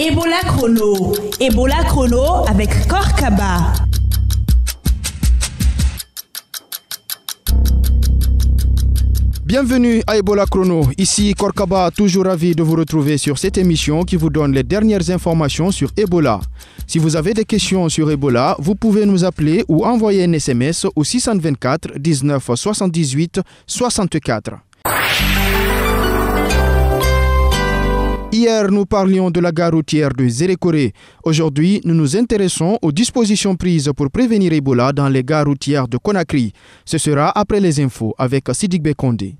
Ebola Chrono. Ebola Chrono avec Korkaba. Bienvenue à Ebola Chrono, ici Korkaba, toujours ravi de vous retrouver sur cette émission qui vous donne les dernières informations sur Ebola. Si vous avez des questions sur Ebola, vous pouvez nous appeler ou envoyer un SMS au 624 19 78 64. Hier, nous parlions de la gare routière de Zérékoré. Aujourd'hui, nous nous intéressons aux dispositions prises pour prévenir Ebola dans les gares routières de Conakry. Ce sera après les infos avec Sidibé Kondé.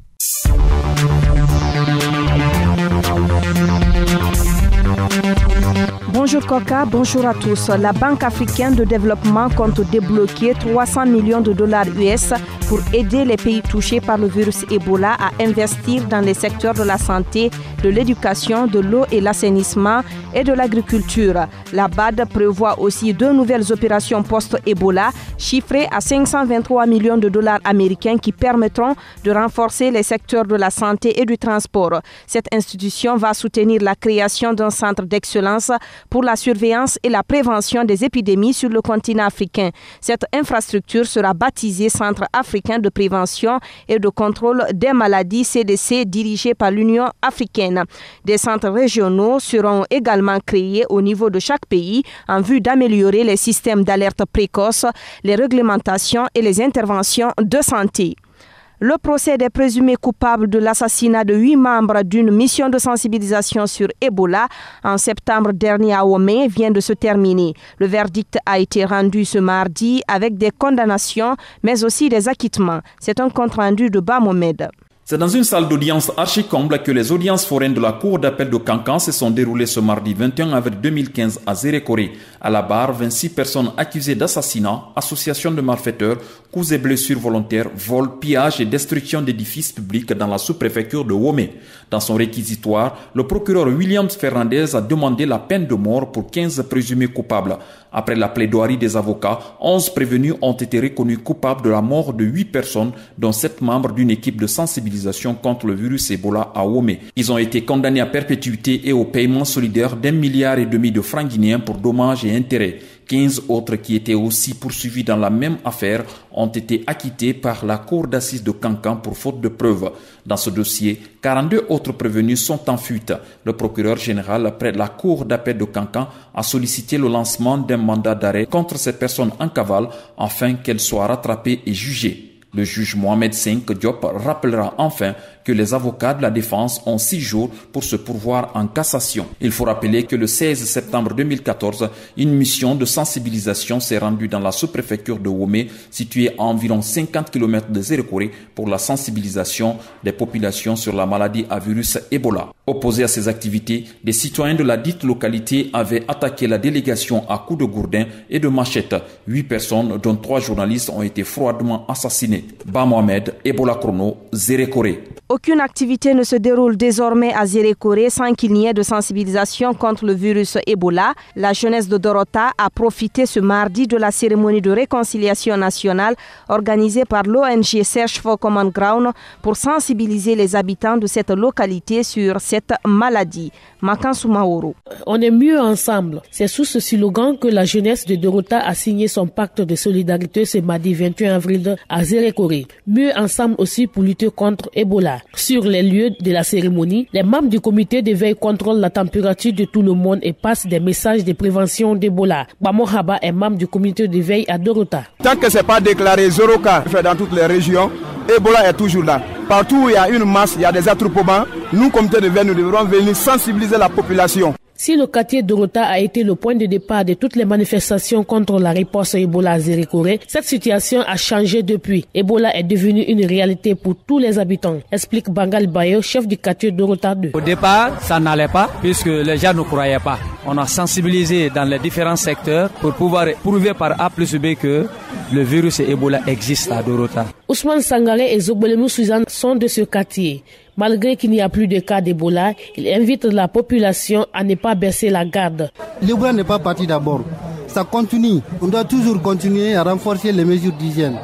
Bonjour Koka, bonjour à tous. La Banque africaine de développement compte débloquer 300 millions de dollars US pour aider les pays touchés par le virus Ebola à investir dans les secteurs de la santé, de l'éducation, de l'eau et l'assainissement et de l'agriculture. La BAD prévoit aussi 2 nouvelles opérations post-Ebola chiffrées à 523 millions de dollars américains qui permettront de renforcer les secteurs de la santé et du transport. Cette institution va soutenir la création d'un centre d'excellence pour la surveillance et la prévention des épidémies sur le continent africain. Cette infrastructure sera baptisée Centre africain de prévention et de contrôle des maladies CDC dirigé par l'Union africaine. Des centres régionaux seront également créés au niveau de chaque pays en vue d'améliorer les systèmes d'alerte précoce, les réglementations et les interventions de santé. Le procès des présumés coupables de l'assassinat de 8 membres d'une mission de sensibilisation sur Ebola en septembre dernier à Womé vient de se terminer. Le verdict a été rendu ce mardi avec des condamnations mais aussi des acquittements. C'est un compte-rendu de Bamomed. C'est dans une salle d'audience archi-comble que les audiences foraines de la Cour d'appel de Kankan se sont déroulées ce mardi 21 avril 2015 à Zérékoré. À la barre, 26 personnes accusées d'assassinat, association de malfaiteurs, coups et blessures volontaires, vol, pillage et destruction d'édifices publics dans la sous-préfecture de Womé. Dans son réquisitoire, le procureur William Fernandez a demandé la peine de mort pour 15 présumés coupables. Après la plaidoirie des avocats, 11 prévenus ont été reconnus coupables de la mort de 8 personnes, dont 7 membres d'une équipe de sensibilisation contre le virus Ebola à Womé. Ils ont été condamnés à perpétuité et au paiement solidaire d'1,5 milliard de francs guinéens pour dommages et intérêts. 15 autres qui étaient aussi poursuivis dans la même affaire ont été acquittés par la cour d'assises de Kankan pour faute de preuves. Dans ce dossier, 42 autres prévenus sont en fuite. Le procureur général près de la cour d'appel de Kankan a sollicité le lancement d'un mandat d'arrêt contre ces personnes en cavale afin qu'elles soient rattrapées et jugées. Le juge Mohamed Senk Diop rappellera enfin que les avocats de la défense ont 6 jours pour se pourvoir en cassation. Il faut rappeler que le 16 septembre 2014, une mission de sensibilisation s'est rendue dans la sous-préfecture de Womé, située à environ 50 km de Zérékoré, pour la sensibilisation des populations sur la maladie à virus Ebola. Opposés à ces activités, des citoyens de la dite localité avaient attaqué la délégation à coups de gourdin et de machettes. 8 personnes, dont 3 journalistes, ont été froidement assassinées. Ba Mohamed, Ebola Chrono, Zérékoré. Aucune activité ne se déroule désormais à Zérékoré sans qu'il n'y ait de sensibilisation contre le virus Ebola. La jeunesse de Dorota a profité ce mardi de la cérémonie de réconciliation nationale organisée par l'ONG Search for Common Ground pour sensibiliser les habitants de cette localité sur cette maladie. Makansu Maoro. On est mieux ensemble. C'est sous ce slogan que la jeunesse de Dorota a signé son pacte de solidarité ce mardi 21 avril à Zérékoré. Mieux ensemble aussi pour lutter contre Ebola. Sur les lieux de la cérémonie, les membres du comité de veille contrôlent la température de tout le monde et passent des messages de prévention d'Ebola. Bamo Haba est membre du comité de veille à Dorota. Tant que ce n'est pas déclaré 0 cas fait dans toutes les régions, Ebola est toujours là. Partout où il y a une masse, il y a des attroupements. Nous, comité de veille, nous devrons venir sensibiliser la population. Si le quartier Dorota a été le point de départ de toutes les manifestations contre la riposte Ebola à Zérékoré, cette situation a changé depuis. Ebola est devenu une réalité pour tous les habitants, explique Bangal Bayo, chef du quartier Dorota 2. Au départ, ça n'allait pas puisque les gens ne croyaient pas. On a sensibilisé dans les différents secteurs pour pouvoir prouver par A plus B que le virus Ebola existe à Dorota. Ousmane Sangaré et Zobolemu Suzanne sont de ce quartier. Malgré qu'il n'y a plus de cas d'Ebola, il invite la population à ne pas baisser la garde. L'Ebola n'est pas parti d'abord. Ça continue. On doit toujours continuer à renforcer les mesures d'hygiène.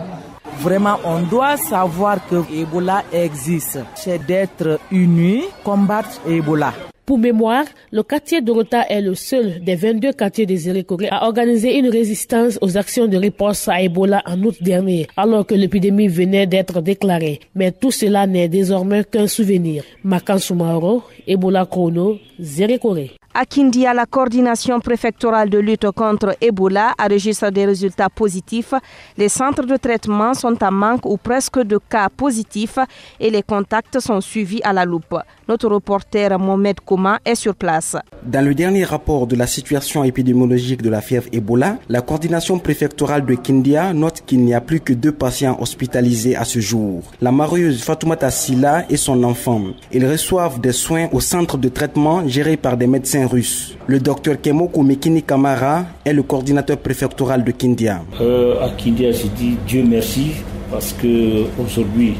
Vraiment, on doit savoir que Ebola existe. C'est d'être unis, combattre Ebola. Pour mémoire, le quartier Dorota est le seul des 22 quartiers de Zérékoré à organiser une résistance aux actions de riposte à Ebola en août dernier, alors que l'épidémie venait d'être déclarée. Mais tout cela n'est désormais qu'un souvenir. Makan Soumaro, Ebola Chrono, Zérékoré. À Kindia, la coordination préfectorale de lutte contre Ebola enregistre des résultats positifs. Les centres de traitement sont en manque ou presque de cas positifs et les contacts sont suivis à la loupe. Notre reporter Mohamed Koma est sur place. Dans le dernier rapport de la situation épidémiologique de la fièvre Ebola, la coordination préfectorale de Kindia note qu'il n'y a plus que 2 patients hospitalisés à ce jour. La marieuse Fatoumata Silla et son enfant. Ils reçoivent des soins au centre de traitement géré par des médecins russes. Le docteur Kemoko Mekini Kamara est le coordinateur préfectoral de Kindia. À Kindia, je dis Dieu merci parce que aujourd'hui,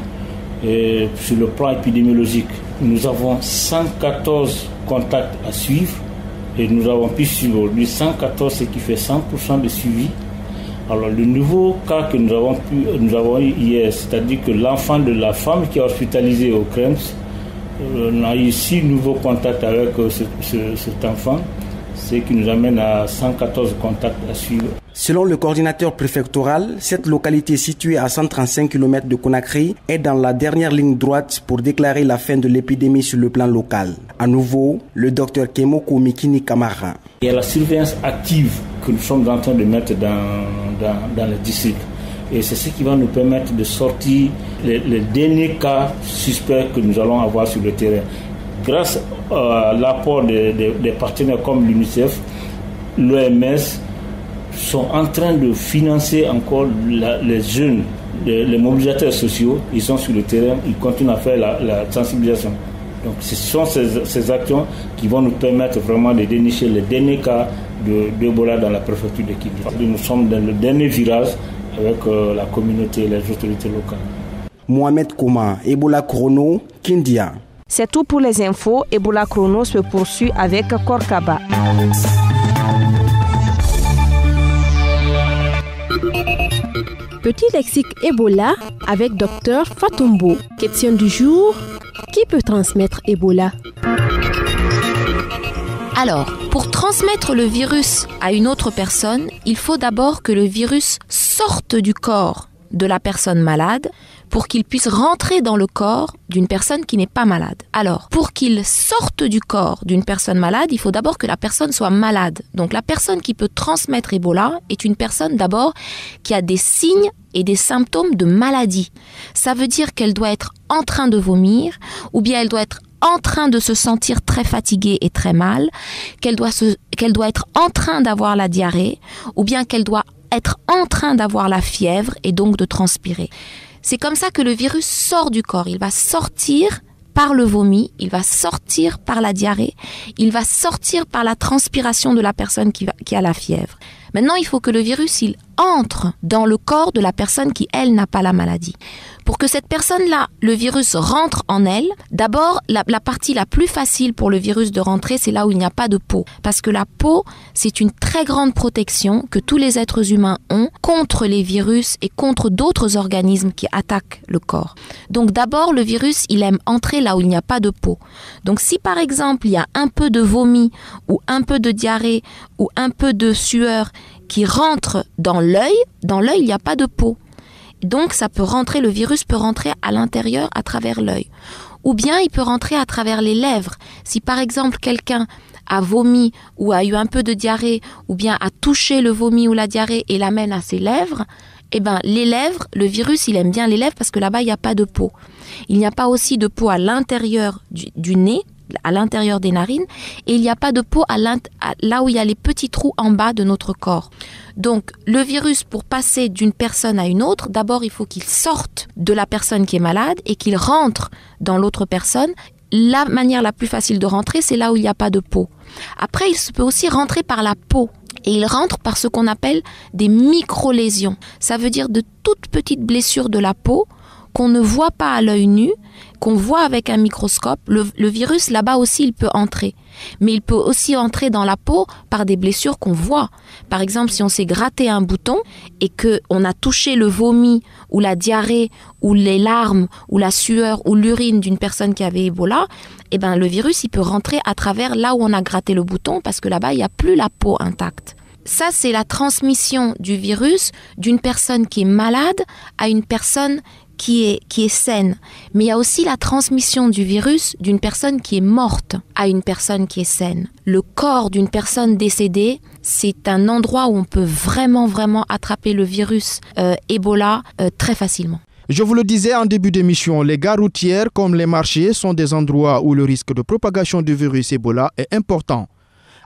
sur le plan épidémiologique, nous avons 114 contacts à suivre et nous avons pu suivre aujourd'hui 114, ce qui fait 100% de suivi. Alors le nouveau cas que nous avons eu hier, c'est-à-dire que l'enfant de la femme qui est hospitalisée au CREMS, on a eu 6 nouveaux contacts avec cet enfant, ce qui nous amène à 114 contacts à suivre. Selon le coordinateur préfectoral, cette localité située à 135 km de Conakry est dans la dernière ligne droite pour déclarer la fin de l'épidémie sur le plan local. À nouveau, le docteur Kemoko Mikini Kamara. Il y a la surveillance active que nous sommes en train de mettre dans le district. Et c'est ce qui va nous permettre de sortir les derniers cas suspects que nous allons avoir sur le terrain. Grâce à l'apport des partenaires comme l'UNICEF, l'OMS, sont en train de financer encore les jeunes, les mobilisateurs sociaux. Ils sont sur le terrain, ils continuent à faire la sensibilisation. Donc ce sont ces actions qui vont nous permettre vraiment de dénicher les derniers cas d'Ebola dans la préfecture de Kindia. Nous sommes dans le dernier virage avec la communauté et les autorités locales. Mohamed Koma, Ebola Chrono, Kindia. C'est tout pour les infos. Ebola Chrono se poursuit avec Korkaba. Petit lexique Ebola avec Dr Fatumbo. Question du jour, qui peut transmettre Ebola? Alors, pour transmettre le virus à une autre personne, il faut d'abord que le virus sorte du corps de la personne malade pour qu'il puisse rentrer dans le corps d'une personne qui n'est pas malade. Alors, pour qu'il sorte du corps d'une personne malade, il faut d'abord que la personne soit malade. Donc, la personne qui peut transmettre Ebola est une personne d'abord qui a des signes et des symptômes de maladie. Ça veut dire qu'elle doit être en train de vomir ou bien elle doit être en train de se sentir très fatiguée et très mal, qu'elle doit être en train d'avoir la diarrhée ou bien qu'elle doit être en train d'avoir la fièvre et donc de transpirer. C'est comme ça que le virus sort du corps. Il va sortir par le vomi, il va sortir par la diarrhée, il va sortir par la transpiration de la personne qui a la fièvre. Maintenant, il faut que le virus, il entre dans le corps de la personne qui, elle, n'a pas la maladie. Pour que cette personne-là, le virus rentre en elle, d'abord, la partie la plus facile pour le virus de rentrer, c'est là où il n'y a pas de peau. Parce que la peau, c'est une très grande protection que tous les êtres humains ont contre les virus et contre d'autres organismes qui attaquent le corps. Donc d'abord, le virus, il aime entrer là où il n'y a pas de peau. Donc si par exemple, il y a un peu de vomi ou un peu de diarrhée ou un peu de sueur qui rentre dans l'œil, il n'y a pas de peau. Donc ça peut rentrer, le virus peut rentrer à l'intérieur à travers l'œil. Ou bien il peut rentrer à travers les lèvres. Si par exemple quelqu'un a vomi ou a eu un peu de diarrhée ou bien a touché le vomi ou la diarrhée et l'amène à ses lèvres, eh ben les lèvres, le virus il aime bien les lèvres parce que là-bas il n'y a pas de peau. Il n'y a pas aussi de peau à l'intérieur du nez, à l'intérieur des narines, et il n'y a pas de peau là où il y a les petits trous en bas de notre corps. Donc, le virus, pour passer d'une personne à une autre, d'abord, il faut qu'il sorte de la personne qui est malade et qu'il rentre dans l'autre personne. La manière la plus facile de rentrer, c'est là où il n'y a pas de peau. Après, il peut aussi rentrer par la peau. Et il rentre par ce qu'on appelle des micro-lésions. Ça veut dire de toutes petites blessures de la peau qu'on ne voit pas à l'œil nu, qu'on voit avec un microscope. Le virus, là-bas aussi, il peut entrer. Mais il peut aussi entrer dans la peau par des blessures qu'on voit. Par exemple, si on s'est gratté un bouton et qu'on a touché le vomi ou la diarrhée ou les larmes ou la sueur ou l'urine d'une personne qui avait Ebola, eh ben, le virus, il peut rentrer à travers là où on a gratté le bouton parce que là-bas, il n'y a plus la peau intacte. Ça, c'est la transmission du virus d'une personne qui est malade à une personne qui est saine. Mais il y a aussi la transmission du virus d'une personne qui est morte à une personne qui est saine. Le corps d'une personne décédée, c'est un endroit où on peut vraiment attraper le virus Ebola très facilement. Je vous le disais en début d'émission, les gares routières comme les marchés sont des endroits où le risque de propagation du virus Ebola est important.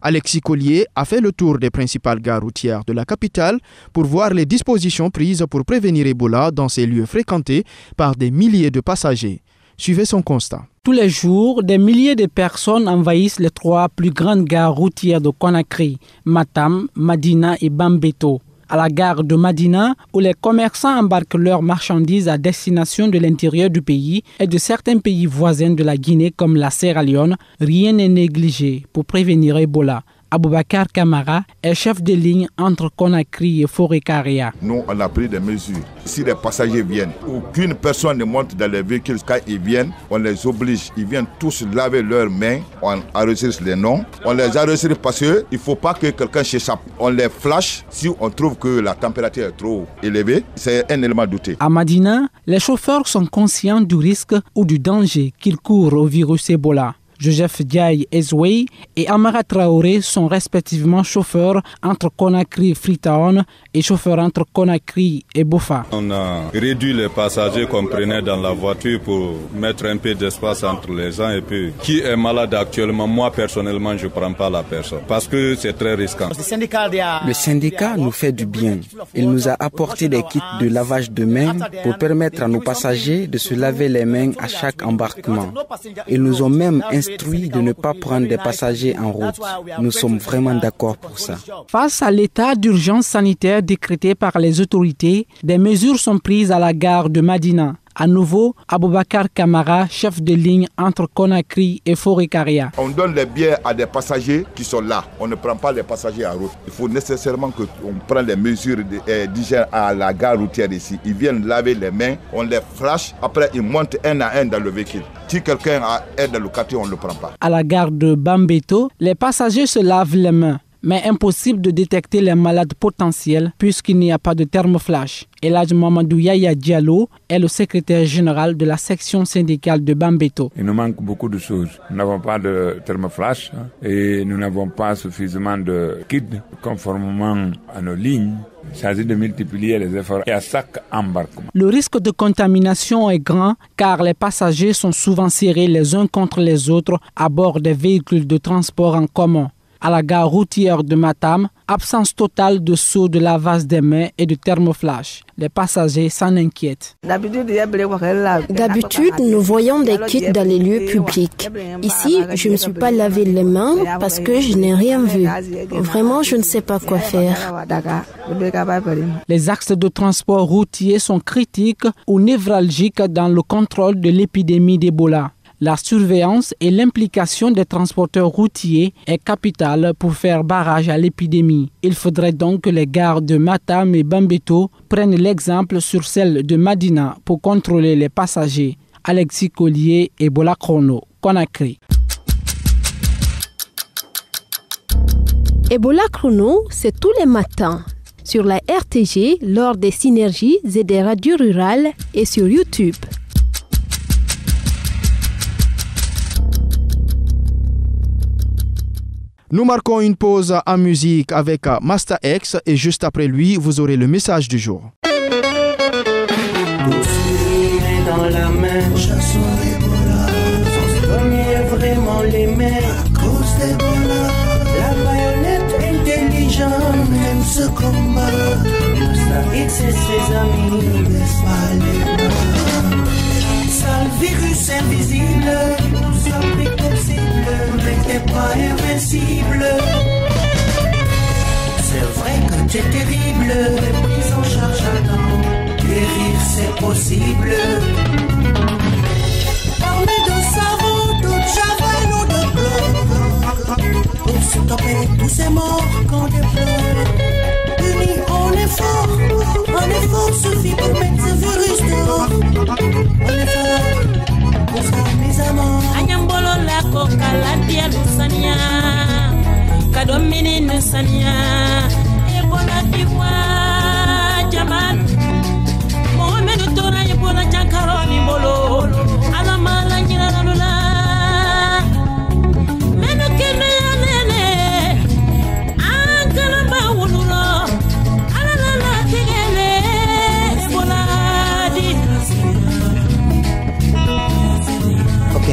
Alexis Collier a fait le tour des principales gares routières de la capitale pour voir les dispositions prises pour prévenir Ebola dans ces lieux fréquentés par des milliers de passagers. Suivez son constat. Tous les jours, des milliers de personnes envahissent les 3 plus grandes gares routières de Conakry, Matam, Madina et Bambeto. À la gare de Madina, où les commerçants embarquent leurs marchandises à destination de l'intérieur du pays et de certains pays voisins de la Guinée comme la Sierra Leone, rien n'est négligé pour prévenir Ebola. Aboubakar Kamara est chef de ligne entre Conakry et Forêt-Carrière. Nous, on a pris des mesures. Si les passagers viennent, aucune personne ne monte dans les véhicules. Quand ils viennent, on les oblige. Ils viennent tous laver leurs mains. On enregistre les noms. On les enregistre parce qu'il ne faut pas que quelqu'un s'échappe. On les flash si on trouve que la température est trop élevée. C'est un élément douté. À Madina, les chauffeurs sont conscients du risque ou du danger qu'ils courent au virus Ebola. Joseph Diaye Ezoué et Amara Traoré sont respectivement chauffeurs entre Conakry et Freetown et chauffeurs entre Conakry et Bofa. On a réduit les passagers qu'on prenait dans la voiture pour mettre un peu d'espace entre les gens. Et puis, qui est malade actuellement? Moi, personnellement, je ne prends pas la personne parce que c'est très risquant. Le syndicat nous fait du bien. Il nous a apporté des kits de lavage de mains pour permettre à nos passagers de se laver les mains à chaque embarquement. Ils nous ont même instruit de ne pas prendre des passagers en route. Nous sommes vraiment d'accord pour ça. Face à l'état d'urgence sanitaire décrété par les autorités, des mesures sont prises à la gare de Madina. À nouveau, Aboubakar Kamara, chef de ligne entre Conakry et Forêt-Carrière. On donne les billets à des passagers qui sont là. On ne prend pas les passagers en route. Il faut nécessairement qu'on prenne les mesures d'hygiène à la gare routière ici. Ils viennent laver les mains, on les flash, après ils montent un à un dans le véhicule. Si quelqu'un est dans le quartier, on ne le prend pas. À la gare de Bambeto, les passagers se lavent les mains. Mais impossible de détecter les malades potentiels puisqu'il n'y a pas de thermoflash. Elhadj Mamadou Yaya Diallo est le secrétaire général de la section syndicale de Bambeto. Il nous manque beaucoup de choses. Nous n'avons pas de thermoflash et nous n'avons pas suffisamment de kits conformément à nos lignes. Il s'agit de multiplier les efforts à chaque embarquement. Le risque de contamination est grand car les passagers sont souvent serrés les uns contre les autres à bord des véhicules de transport en commun. À la gare routière de Matam, absence totale de seaux de lavage des mains et de thermoflash. Les passagers s'en inquiètent. D'habitude, nous voyons des kits dans les lieux publics. Ici, je ne me suis pas lavé les mains parce que je n'ai rien vu. Vraiment, je ne sais pas quoi faire. Les axes de transport routier sont critiques ou névralgiques dans le contrôle de l'épidémie d'Ebola. La surveillance et l'implication des transporteurs routiers est capitale pour faire barrage à l'épidémie. Il faudrait donc que les gares de Matam et Bambeto prennent l'exemple sur celle de Madina pour contrôler les passagers. Alexis Collier, Ebola Chrono, Conakry. Ebola Chrono, c'est tous les matins sur la RTG lors des synergies et des radios rurales et sur YouTube. Nous marquons une pause en musique avec Master X et juste après lui, vous aurez le message du jour. Dans la main, chassons Ebola, sans se donner vraiment les mains à cause d'Ebola. La baïonnette intelligente mène ce combat. Master X et ses amis ne laissent pas les bras. Sale virus invisible, nous abrite possible. N'était pas invincible. C'est vrai que t'es terrible, mais prise en charge à temps. Guérir c'est possible. Armés de savon, de javel ou de bloc, pour stopper tous ces morts qu'on déplore. Unis, on est fort, un effort suffit pour mettre ce virus dehors. On est fort, pour ça mes amants. Anyambolo la coca la dia lusania, kadomini nusania, ebola diwa jaman. Mohamed Tora ebola jankaroni bolo, alamala njira lula. Meno kene nene, ankala ba wululo, alalala tigele ebola di. Ok.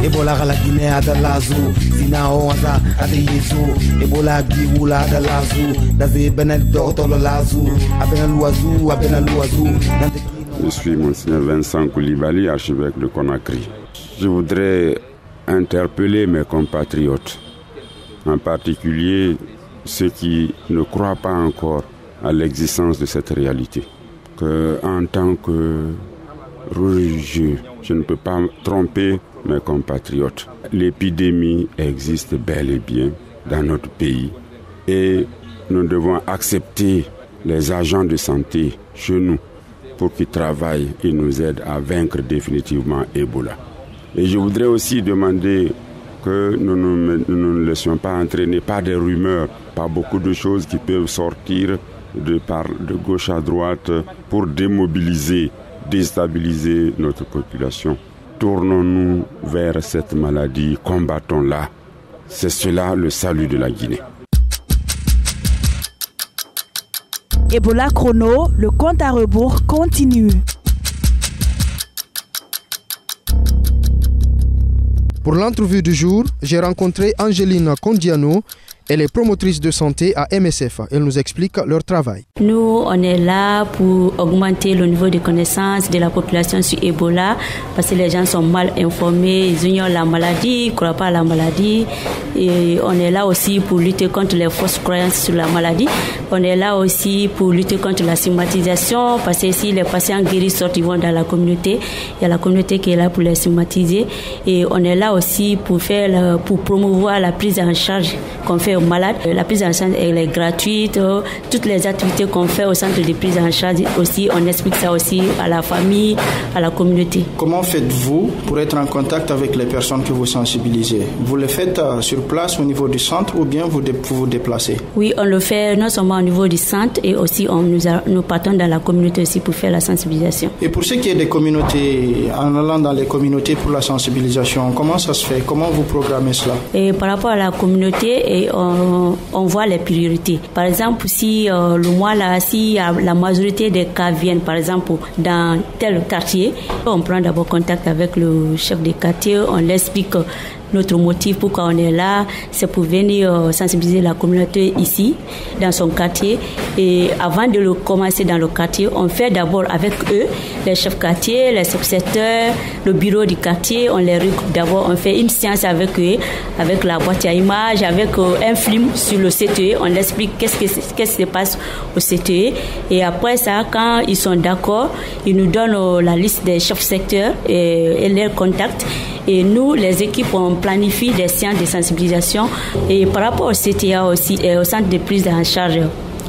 Ebola la Guinée à Dalazu, Sinao à Yezu, Ebola Giwula à Dalazu, Davé Benel Dortolo Lazu, Abenalouazou, Abenalouazou. Je suis Monseigneur Vincent Koulibaly, archevêque de Conakry. Je voudrais interpeller mes compatriotes, en particulier ceux qui ne croient pas encore à l'existence de cette réalité. Que, en tant que religieux, je ne peux pas tromper mes compatriotes. L'épidémie existe bel et bien dans notre pays et nous devons accepter les agents de santé chez nous pour qu'ils travaillent et nous aident à vaincre définitivement Ebola. Et je voudrais aussi demander que nous ne nous laissions pas entraîner par des rumeurs, par beaucoup de choses qui peuvent sortir de gauche à droite pour démobiliser, déstabiliser notre population. Tournons-nous vers cette maladie, combattons-la. C'est cela le salut de la Guinée. Ebola Chrono, le compte à rebours continue. Pour l'entrevue du jour, j'ai rencontré Angeline Condiano. Elle est promotrice de santé à MSF. Elle nous explique leur travail. Nous, on est là pour augmenter le niveau de connaissance de la population sur Ebola parce que les gens sont mal informés, ils ignorent la maladie, ils ne croient pas à la maladie. Et on est là aussi pour lutter contre les fausses croyances sur la maladie. On est là aussi pour lutter contre la stigmatisation parce que si les patients guéris sortent, ils vont dans la communauté. Il y a la communauté qui est là pour les stigmatiser. Et on est là aussi pour promouvoir la prise en charge qu'on fait aux malades. La prise en charge elle est gratuite. Toutes les activités qu'on fait au centre de prise en charge aussi, on explique ça aussi à la famille, à la communauté. Comment faites-vous pour être en contact avec les personnes que vous sensibilisez? Vous le faites sur place au niveau du centre ou bien vous vous déplacez? Oui, on le fait non seulement au niveau du centre et aussi nous partons dans la communauté aussi pour faire la sensibilisation. Et pour ce qui est des communautés, en allant dans les communautés pour la sensibilisation, comment ça se fait? Comment vous programmez cela? Et par rapport à la communauté, on voit les priorités. Par exemple, si le mois là, si la majorité des cas viennent, par exemple, dans tel quartier, on prend d'abord contact avec le chef de quartier, on l'explique notre motif pourquoi on est là, c'est pour venir sensibiliser la communauté ici, dans son quartier. Et avant de commencer dans le quartier, on fait d'abord avec eux, les chefs quartiers, les secrétaires, le bureau du quartier, on les regroupe d'abord, on fait une séance avec eux, avec la boîte à images, avec un film sur le CTE, on explique qu'est-ce qui se passe au CTE. Et après ça, quand ils sont d'accord, ils nous donnent la liste des chefs secteurs et leurs contacts. Et nous, les équipes, on planifie des séances de sensibilisation. Et par rapport au CTA aussi, et au centre de prise en charge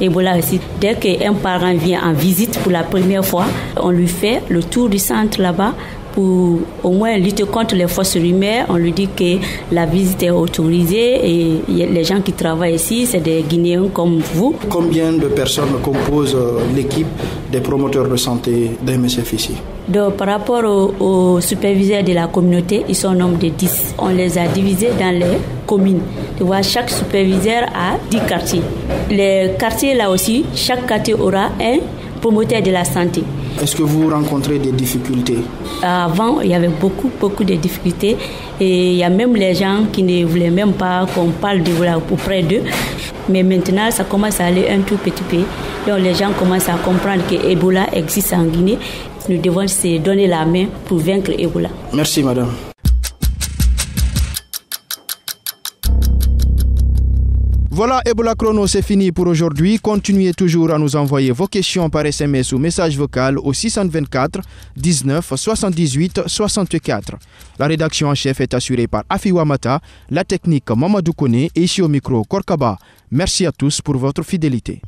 Ebola aussi, dès qu'un parent vient en visite pour la première fois, on lui fait le tour du centre là-bas pour au moins lutter contre les fausses rumeurs. On lui dit que la visite est autorisée et les gens qui travaillent ici, c'est des Guinéens comme vous. Combien de personnes composent l'équipe des promoteurs de santé de MSF ici? Donc, par rapport aux superviseurs de la communauté, ils sont au nombre de 10. On les a divisés dans les communes. Tu vois, chaque superviseur a 10 quartiers. Les quartiers là aussi, chaque quartier aura un promoteur de la santé. Est-ce que vous rencontrez des difficultés? Avant, il y avait beaucoup de difficultés et il y a même les gens qui ne voulaient même pas qu'on parle de Ebola auprès d'eux. Mais maintenant, ça commence à aller un tout petit peu. Donc les gens commencent à comprendre que Ebola existe en Guinée. Nous devons se donner la main pour vaincre Ebola. Merci madame. Voilà, Ebola Chrono, c'est fini pour aujourd'hui. Continuez toujours à nous envoyer vos questions par SMS ou message vocal au 624 19 78 64. La rédaction en chef est assurée par Afi Wamata, la technique Mamadou Kone et ici au micro Korkaba. Merci à tous pour votre fidélité.